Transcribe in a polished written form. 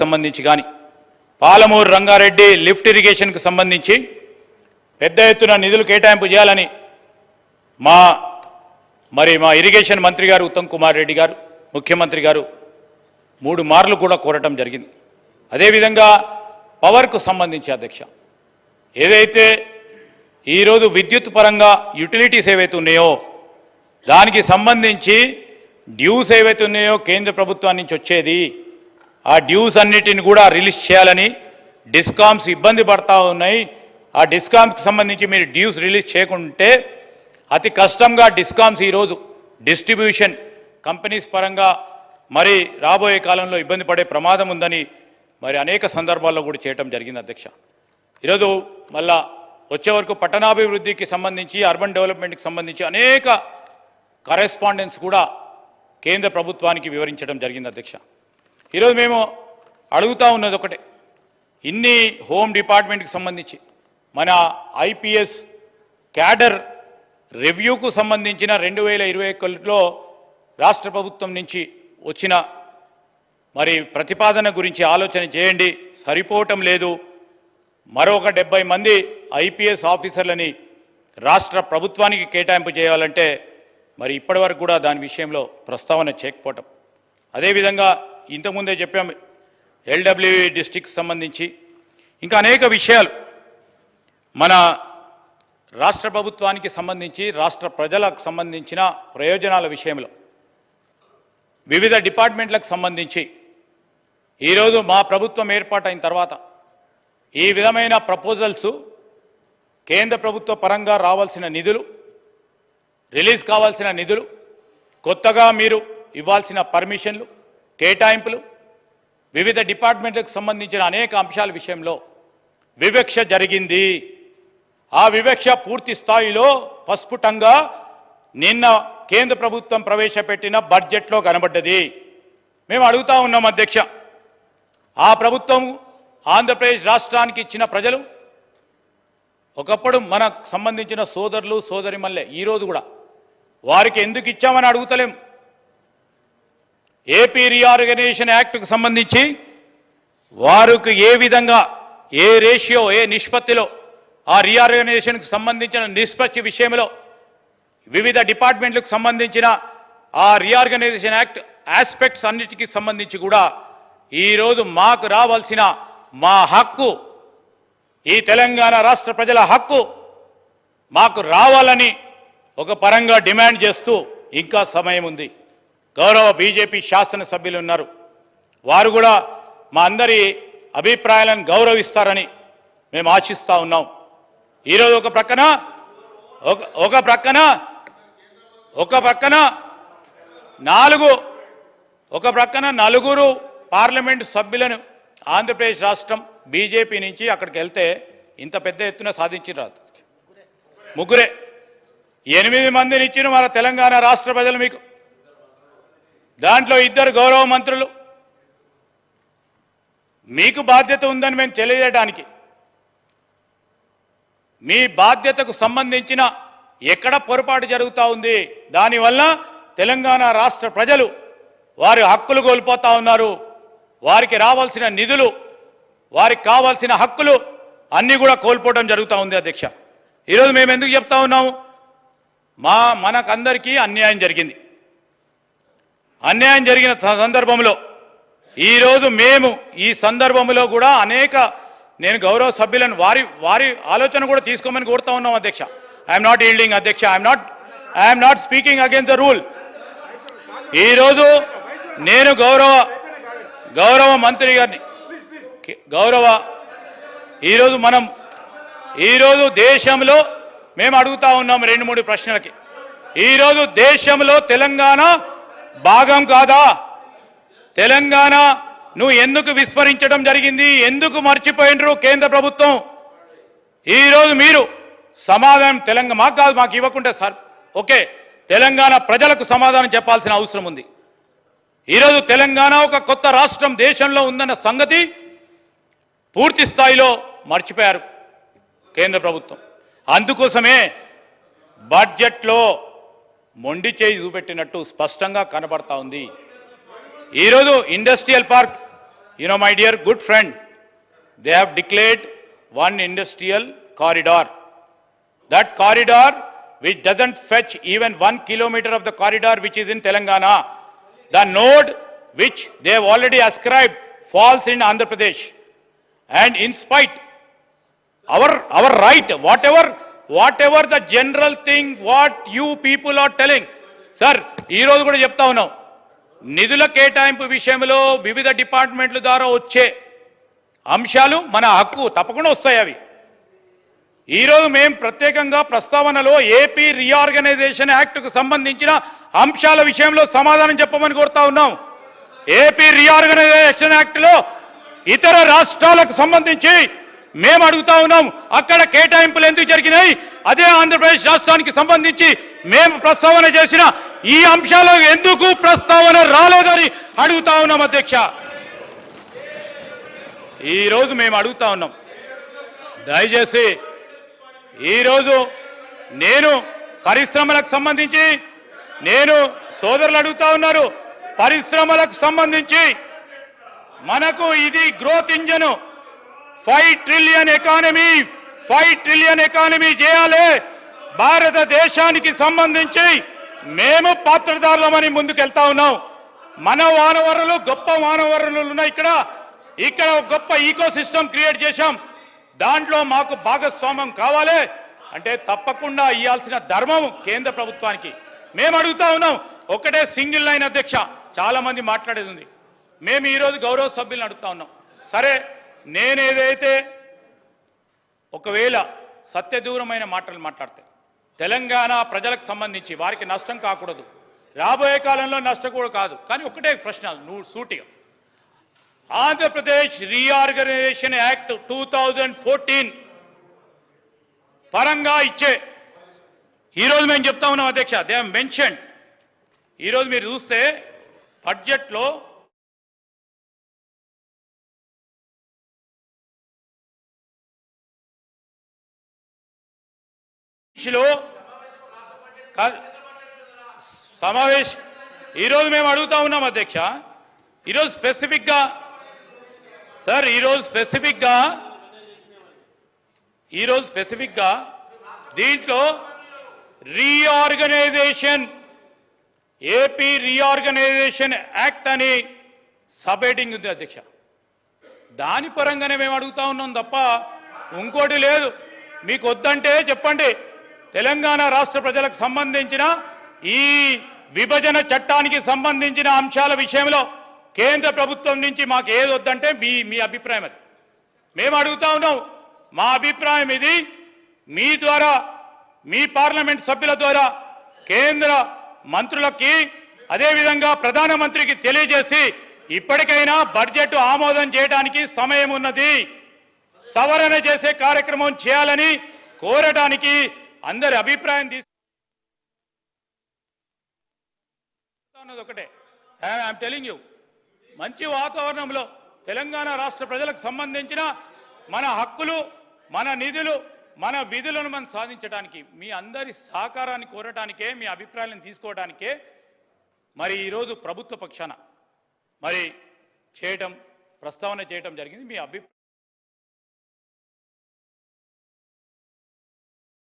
సంబంధించి కానీ పాలమూరు రంగారెడ్డి లిఫ్ట్ ఇరిగేషన్కు సంబంధించి పెద్ద ఎత్తున నిధులు కేటాయింపు చేయాలని మా ఇరిగేషన్ మంత్రి గారు ఉత్తమ్ కుమార్ రెడ్డి గారు ముఖ్యమంత్రి గారు 3 మార్లు కూడా కోరటం జరిగింది. అదేవిధంగా పవర్కు సంబంధించి అధ్యక్ష ఏదైతే ఈరోజు విద్యుత్ పరంగా యుటిలిటీస్ ఏవైతే ఉన్నాయో దానికి సంబంధించి డ్యూస్ ఏవైతే ఉన్నాయో కేంద్ర ప్రభుత్వం నుంచి వచ్చేది ఆ డ్యూస్ అన్నిటిని కూడా రిలీజ్ చేయాలని డిస్కామ్స్ ఇబ్బంది పడతా ఉన్నాయి. ఆ డిస్కామ్స్కి సంబంధించి మీరు డ్యూస్ రిలీజ్ చేయకుంటే అతి కష్టంగా డిస్కామ్స్ ఈరోజు డిస్ట్రిబ్యూషన్ కంపెనీస్ పరంగా మరి రాబోయే కాలంలో ఇబ్బంది పడే ప్రమాదం ఉందని అనేక సందర్భాల్లో కూడా చేయటం జరిగింది అధ్యక్ష. ఈరోజు మళ్ళా వచ్చే వరకు పట్టణాభివృద్ధికి సంబంధించి అర్బన్ డెవలప్మెంట్కి సంబంధించి అనేక కరెస్పాండెన్స్ కూడా కేంద్ర ప్రభుత్వానికి వివరించడం జరిగింది అధ్యక్ష. ఈరోజు మేము అడుగుతూ ఉన్నది ఒకటే, ఇన్ని హోమ్ డిపార్ట్మెంట్కి సంబంధించి మన ఐపీఎస్ క్యాడర్ రివ్యూకు సంబంధించిన 2021లో రాష్ట్ర ప్రభుత్వం నుంచి వచ్చిన ప్రతిపాదన గురించి ఆలోచన చేయండి. సరిపోవటం లేదు. మరొక 70 మంది ఐపీఎస్ ఆఫీసర్లని రాష్ట్ర ప్రభుత్వానికి కేటాయింపు చేయాలంటే ఇప్పటి వరకు కూడా దాని విషయంలో ప్రస్తావన చేయకపోవటం. అదేవిధంగా ఇంతకుముందే చెప్పాము ఎల్డబ్ల్యూఈ డిస్ట్రిక్ట్ సంబంధించి ఇంకా అనేక విషయాలు మన రాష్ట్ర ప్రభుత్వానికి సంబంధించి రాష్ట్ర ప్రజలకు సంబంధించిన ప్రయోజనాల విషయంలో వివిధ డిపార్ట్మెంట్లకు సంబంధించి ఈరోజు మా ప్రభుత్వం ఏర్పాటైన తర్వాత ఈ విధమైన ప్రపోజల్స్ కేంద్ర ప్రభుత్వ పరంగా రావాల్సిన నిధులు, రిలీజ్ కావాల్సిన నిధులు, కొత్తగా మీరు ఇవ్వాల్సిన పర్మిషన్లు, కేటాయింపులు, వివిధ డిపార్ట్మెంట్లకు సంబంధించిన అనేక అంశాల విషయంలో వివక్ష జరిగింది. ఆ వివక్ష పూర్తి స్థాయిలో పస్ఫుటంగా నిన్న కేంద్ర ప్రభుత్వం ప్రవేశపెట్టిన బడ్జెట్లో కనబడ్డది. మేము అడుగుతా ఉన్నాం అధ్యక్ష, ఆ ప్రభుత్వం ఆంధ్రప్రదేశ్ రాష్ట్రానికి ఇచ్చిన ప్రజలు ఒకప్పుడు మనకు సంబంధించిన సోదరులు సోదరిమల్లే ఈరోజు కూడా వారికి ఎందుకు ఇచ్చామని అడుగుతలేం. ఏపీ రీఆర్గనైజేషన్ యాక్ట్కు సంబంధించి వారికి ఏ విధంగా ఏ రేషియో ఏ నిష్పత్తిలో ఆ రీఆర్గనైజేషన్కి సంబంధించిన నిష్పత్తి విషయంలో వివిధ డిపార్ట్మెంట్లకు సంబంధించిన ఆ రీఆర్గనైజేషన్ యాక్ట్ ఆస్పెక్ట్స్ అన్నిటికీ సంబంధించి కూడా ఈరోజు మాకు రావాల్సిన మా హక్కు, ఈ తెలంగాణ రాష్ట్ర ప్రజల హక్కు మాకు రావాలని ఒక పరంగా డిమాండ్ చేస్తూ ఇంకా సమయం ఉంది. గౌరవ బీజేపీ శాసనసభ్యులు ఉన్నారు, వారు కూడా మా అందరి అభిప్రాయాలను గౌరవిస్తారని మేము ఆశిస్తూ ఉన్నాం. ఈరోజు ఒక ప్రక్కన నలుగురు పార్లమెంటు సభ్యులను ఆంధ్రప్రదేశ్ రాష్ట్రం బీజేపీ నుంచి అక్కడికి వెళ్తే ఇంత పెద్ద ఎత్తున సాధించి రాదు. ముగ్గురే 8 మందిని ఇచ్చిన మన తెలంగాణ రాష్ట్ర ప్రజలు మీకు. దాంట్లో 2 గౌరవ మంత్రులు. మీకు బాధ్యత ఉందని మేము తెలియజేయడానికి, మీ బాధ్యతకు సంబంధించిన ఎక్కడ పొరపాటు జరుగుతూ ఉంది, దానివల్ల తెలంగాణ రాష్ట్ర ప్రజలు వారి హక్కులు కోల్పోతూ ఉన్నారు. వారికి రావాల్సిన నిధులు, వారికి కావాల్సిన హక్కులు అన్నీ కూడా కోల్పోవడం జరుగుతూ ఉంది అధ్యక్ష. ఈరోజు మేము ఎందుకు చెప్తా ఉన్నాము, మనకందరికీ అన్యాయం జరిగింది. అన్యాయం జరిగిన సందర్భంలో ఈరోజు మేము ఈ సందర్భంలో కూడా నేను గౌరవ సభ్యులను వారి ఆలోచన కూడా తీసుకోమని కోరుతా ఉన్నాం అధ్యక్ష. ఐఎమ్ నాట్ ఈల్డింగ్ అధ్యక్ష, I'm not speaking against the rule. ఈరోజు నేను గౌరవ మంత్రి గారిని ఈరోజు దేశంలో మేము అడుగుతా ఉన్నాం 2-3 ప్రశ్నలకి. ఈరోజు దేశంలో తెలంగాణ భాగం కాదా? తెలంగాణ నువ్వు ఎందుకు విస్మరించడం జరిగింది? ఎందుకు మర్చిపోయినరు కేంద్ర ప్రభుత్వం? ఈరోజు మీరు సమాధానం తెలంగాణ మాకు కాదు, మాకు ఇవ్వకుంటే సార్ ఓకే, తెలంగాణ ప్రజలకు సమాధానం చెప్పాల్సిన అవసరం ఉంది. ఈరోజు తెలంగాణ ఒక కొత్త రాష్ట్రం దేశంలో ఉందన్న సంగతి పూర్తి స్థాయిలో మర్చిపోయారు కేంద్ర ప్రభుత్వం. అందుకోసమే బడ్జెట్లో మొండి చేయి చూపెట్టినట్టు స్పష్టంగా కనబడతా ఉంది. ఈరోజు industrial park you know, my dear good friend, they have declared one industrial corridor. That corridor which doesn't fetch even 1 kilometer of the corridor which is in Telangana. The node which they have already ascribed falls in Andhra Pradesh. And in spite, our right, whatever the general thing, what you people are telling, sir, ఈ రోజు కూడా చెప్తా ఉన్నాం, నిధుల కేటాయింపు విషయంలో వివిధ డిపార్ట్మెంట్ల ద్వారా వచ్చే అంశాలు మన హక్కు తప్పకుండా వస్తాయి. అవి ఈరోజు మేము ప్రత్యేకంగా ప్రస్తావనలో ఏపీ రీఆర్గనైజేషన్ యాక్ట్కు సంబంధించిన అంశాల విషయంలో సమాధానం చెప్పమని కోరుతా ఉన్నాం. ఏపీ రీఆర్గనైజేషన్ యాక్ట్లో ఇతర రాష్ట్రాలకు సంబంధించి మేము అడుగుతా ఉన్నాం, అక్కడ కేటాయింపులు ఎందుకు జరిగినాయి, అదే ఆంధ్రప్రదేశ్ రాష్ట్రానికి సంబంధించి మేము ప్రస్తావన చేసిన ఈ అంశాలు ఎందుకు ప్రస్తావన రాలేదని అడుగుతా ఉన్నాం. అధ్యక్ష, ఈరోజు మేము అడుగుతా ఉన్నాం, దయచేసి ఈరోజు నేను పరిశ్రమలకు సంబంధించి నేను సోదరులు అడుగుతా ఉన్నారు, పరిశ్రమలకు సంబంధించి మనకు ఇది గ్రోత్ ఇంజన్, 5 ట్రిలియన్ ఎకానమీ చేయాలి. భారతదేశానికి సంబంధించి మేము పాత్రదారులమని ముందుకెళ్తా ఉన్నాం. మన వానవరులు గొప్ప వానవరులు ఉన్నాయి. ఇక్కడ గొప్ప ఈకో సిస్టమ్ క్రియేట్ చేశాం. దాంట్లో మాకు భాగస్వామ్యం కావాలి అంటే తప్పకుండా ఇవ్వాల్సిన ధర్మం కేంద్ర ప్రభుత్వానికి. మేము అడుగుతా ఉన్నాం, ఒకటే సింగిల్ లైన్ అధ్యక్ష, చాలా మంది మాట్లాడేది ఉంది. మేము ఈరోజు గౌరవ సభ్యులను అడుగుతా ఉన్నాం, సరే నేనేదైతే ఒకవేళ సత్యదూరమైన మాటలు మాట్లాడితే తెలంగాణ ప్రజలకు సంబంధించి వారికి నష్టం కాకూడదు, రాబోయే కాలంలో నష్టం కూడా కాదు. కానీ ఒకటే ప్రశ్న నువ్వు సూటిగా, ఆంధ్రప్రదేశ్ రీఆర్గనైజేషన్ యాక్ట్ 2014 పరంగా ఇచ్చే ఈరోజు మేము చెప్తా ఉన్నాం అధ్యక్ష, దే హావ్ మెన్షన్. ఈరోజు మీరు చూస్తే బడ్జెట్లో సమావేశం ఈరోజు మేము అడుగుతా ఉన్నాం అధ్యక్ష, ఈరోజు స్పెసిఫిక్గా సార్, ఈరోజు స్పెసిఫిక్గా దీంట్లో రీఆర్గనైజేషన్, ఏపీ రీఆర్గనైజేషన్ యాక్ట్ అని సబ్ హెడ్డింగ్ ఉంది అధ్యక్ష. దాని పరంగానే మేము అడుగుతా ఉన్నాం తప్ప ఇంకోటి లేదు. మీకు వద్దంటే చెప్పండి, తెలంగాణ రాష్ట్ర ప్రజలకు సంబంధించిన ఈ విభజన చట్టానికి సంబంధించిన అంశాల విషయంలో కేంద్ర ప్రభుత్వం నుంచి మాకు ఏది వద్దంటే మీ అభిప్రాయం అది. మేము అడుగుతా ఉన్నాం, మా అభిప్రాయం ఇది, మీ ద్వారా మీ పార్లమెంట్ సభ్యుల ద్వారా కేంద్ర మంత్రులకి అదేవిధంగా ప్రధానమంత్రికి తెలియజేసి ఇప్పటికైనా బడ్జెట్ ఆమోదం చేయడానికి సమయం ఉన్నది, సవరణ చేసే కార్యక్రమం చేయాలని కోరడానికి అందరి అభిప్రాయం తీసుకున్నది ఒకటే. ఐఎమ్ టెలింగ్ యూ, మంచి వాతావరణంలో తెలంగాణ రాష్ట్ర ప్రజలకు సంబంధించిన మన హక్కులు, మన నిధులు, మన విధులను మనం సాధించడానికి మీ అందరి సహకారాన్ని కోరటానికే, మీ అభిప్రాయాలను తీసుకోవడానికే మరి ఈరోజు ప్రభుత్వ పక్షాన మరి ప్రస్తావన చేయడం జరిగింది. మీ అభిప్రాయం